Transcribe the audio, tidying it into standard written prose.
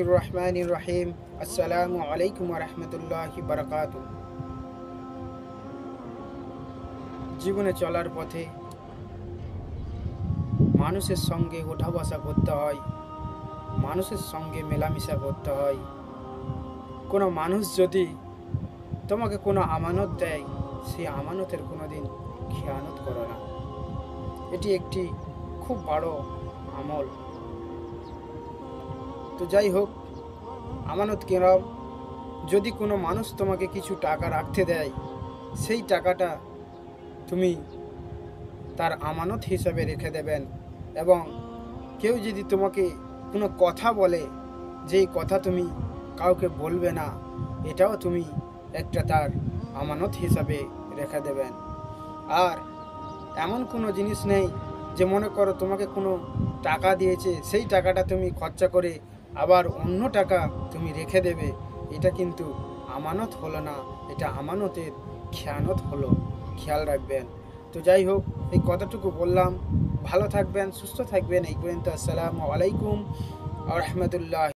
বিসমিল্লাহির রহমানির রহিম। আসসালামু আলাইকুম ওয়া রাহমাতুল্লাহি ওয়া বারাকাতুহু। জীবনে চলার পথে মানুষের সঙ্গে ওঠা বসা করতে হয়, মানুষের সঙ্গে মেলামেশা করতে হয়। কোনো মানুষ যদি তোমাকে কোনো আমানত দেয়, সেই আমানতের কোনো দিন খেয়ানত করো না। এটি একটি খুব বড় আমল। তো যাই হোক, আমানত কিরম, যদি কোনো মানুষ তোমাকে কিছু টাকা রাখতে দেয়, সেই টাকাটা তুমি তার আমানত হিসাবে রেখে দেবেন। এবং কেউ যদি তোমাকে কোনো কথা বলে, যেই কথা তুমি কাউকে বলবে না, এটাও তুমি একটা তার আমানত হিসাবে রেখে দেবেন। আর এমন কোনো জিনিস নেই যে মনে করো তোমাকে কোনো টাকা দিয়েছে, সেই টাকাটা তুমি খরচা করে আবার অন্য টাকা তুমি রেখে দেবে। এটা কিন্তু আমানত হলো না, এটা আমানতের খেয়ানত হলো। খেয়াল রাখবেন। তো যাই হোক, এই কথাটুকু বললাম। ভালো থাকবেন, সুস্থ থাকবেন। এই পর্যন্ত। আসসালামু আলাইকুম ওয়া রাহমাতুল্লাহ।